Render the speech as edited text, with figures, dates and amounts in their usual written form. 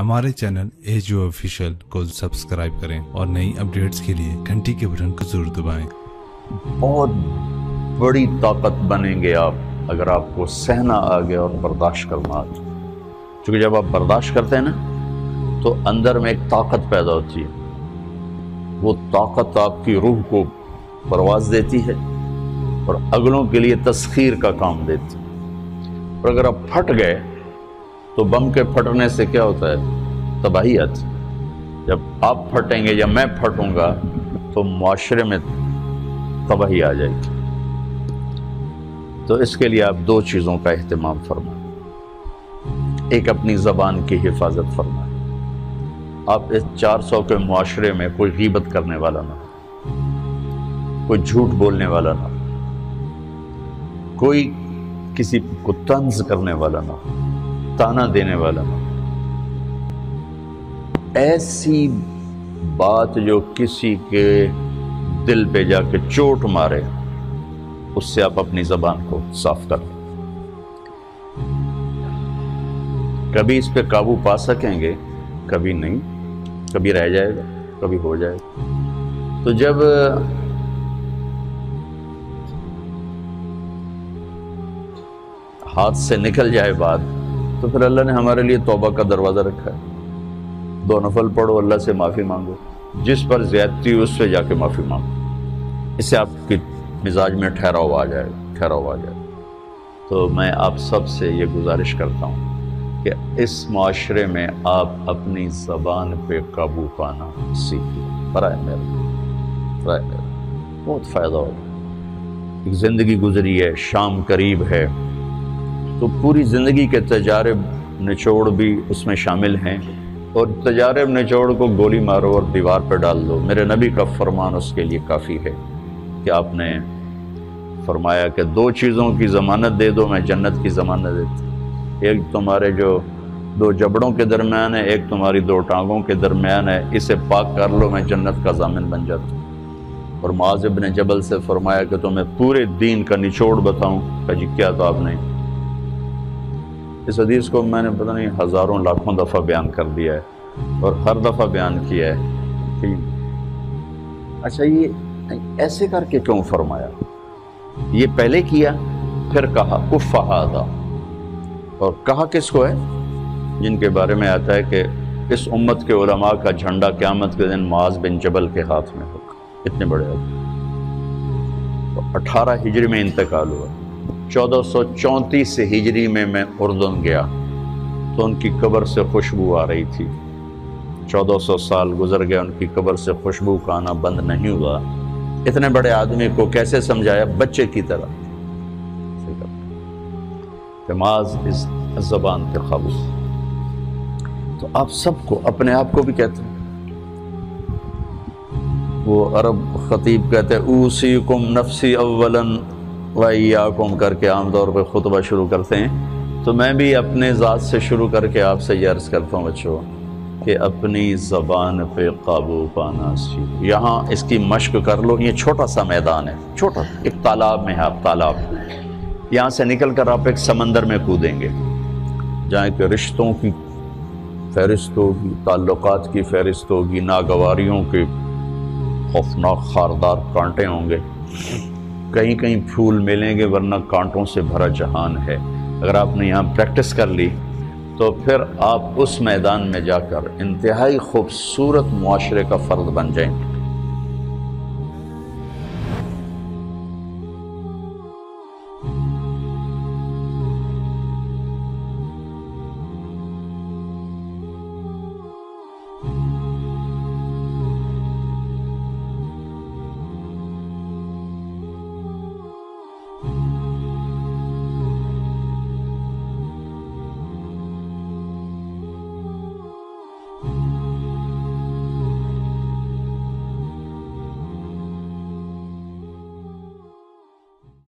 हमारे channel edu official को subscribe करें और नई अपडेट्स के लिए घंटी के बटन को जरूर दबाएं। बहुत बड़ी ताकत बनेंगे आप अगर आपको सहना आ गया और बर्दाश्त करना आ गया। क्योंकि जब आप बर्दाश्त करते हैं ना तो अंदर में एक ताकत पैदा होती है। वो ताकत आपकी रूह को परवाज देती है और अगलों के लिए तस्खीर का काम देती है। और अगर आप फट गए तो बम के फटने से क्या होता है? तबाही आती है। जब आप फटेंगे या मैं फटूंगा तो मुआशरे में तबाही आ जाएगी। तो इसके लिए आप दो चीज़ों का एहतमाम फरमाएं। एक, अपनी ज़बान की हिफाजत फरमाएं। आप इस 400 के मुआशरे में कोई गीबत करने वाला ना, कोई झूठ बोलने वाला ना, कोई किसी को तंज करने वाला ना, ताना देने वाला ना। ऐसी बात जो किसी के दिल पे जाके चोट मारे, उससे आप अपनी ज़बान को साफ कर लें। कभी इस पे काबू पा सकेंगे, कभी नहीं, कभी रह जाएगा, कभी हो जाएगा। तो जब हाथ से निकल जाए बात, तो फिर अल्लाह ने हमारे लिए तौबा का दरवाज़ा रखा है। 2 नफल पढ़ो, अल्लाह से माफ़ी मांगो, जिस पर ज़्यादती हो उससे जाके माफ़ी मांगो। इससे आपकी मिजाज में ठहराव आ जाए। तो मैं आप सब से ये गुजारिश करता हूँ कि इस माशरे में आप अपनी ज़बान पे काबू पाना सीखिए। बराए मेरा बहुत फ़ायदा होगा। एक ज़िंदगी गुजरी है, शाम करीब है, तो पूरी ज़िंदगी के तजारब निचोड़ भी उसमें शामिल हैं। और तजारब निचोड़ को गोली मारो और दीवार पर डाल दो। मेरे नबी का फरमान उसके लिए काफ़ी है कि आपने फरमाया कि 2 चीज़ों की ज़मानत दे दो, मैं जन्नत की ज़मानत देती। एक तुम्हारे जो 2 जबड़ों के दरमियान है, एक तुम्हारी 2 टांगों के दरमियान है, इसे पाक कर लो, मैं जन्नत का ज़ामिन बन जाता। और मुआज़ इब्न जबल से फरमाया कि तुम्हें पूरे दीन का निचोड़ बताऊँ। कहा जी क्या? तो आपने इस हदीस को मैंने पता नहीं हज़ारों लाखों दफ़ा बयान कर दिया है और हर दफ़ा बयान किया है कि अच्छा ये ऐसे करके क्यों फरमाया? ये पहले किया, फिर कहा कुफ़्फ़ा हाज़ा। और कहा किसको है? जिनके बारे में आता है कि इस उम्मत के उलमा का झंडा क़यामत के दिन मुआज़ बिन जबल के हाथ में होगा। इतने बड़े आदमी। तो 18 हिजरी में इंतकाल हुआ। 1434 हिजरी में मैं उर्दन गया तो उनकी कब्र से खुशबू आ रही थी। 1400 साल गुजर गया, उनकी कब्र से खुशबू का आना बंद नहीं हुआ। इतने बड़े आदमी को कैसे समझाया? बच्चे की तरह। नमाज इस ज़बान पे काबू। तो आप सबको, अपने आप को भी कहते हैं, वो अरब खतीब कहते हैं ऊसीकुम नफ्सी अव्वलन व इय्याकुम करके आमतौर पर खुतबा शुरू करते हैं। तो मैं भी अपने ज़ात से शुरू करके आपसे ये अर्ज़ करता हूँ बच्चों कि अपनी ज़बान पे काबू पाना सीखो। यहाँ इसकी मश्क कर लो। ये छोटा सा मैदान है, छोटा, एक तालाब में है आप, तालाब। यहाँ से निकल कर आप एक समंदर में कूदेंगे जहाँ के रिश्तों की फहरिस्त होगी, ताल्लुकात की फहरिस्त होगी, नागवारियों के खौफनाक खारदार कांटे होंगे, कहीं कहीं फूल मिलेंगे, वरना कांटों से भरा जहान है। अगर आपने यहाँ प्रैक्टिस कर ली तो फिर आप उस मैदान में जाकर इंतहाई खूबसूरत मुआशरे का फ़र्द बन जाएंगे।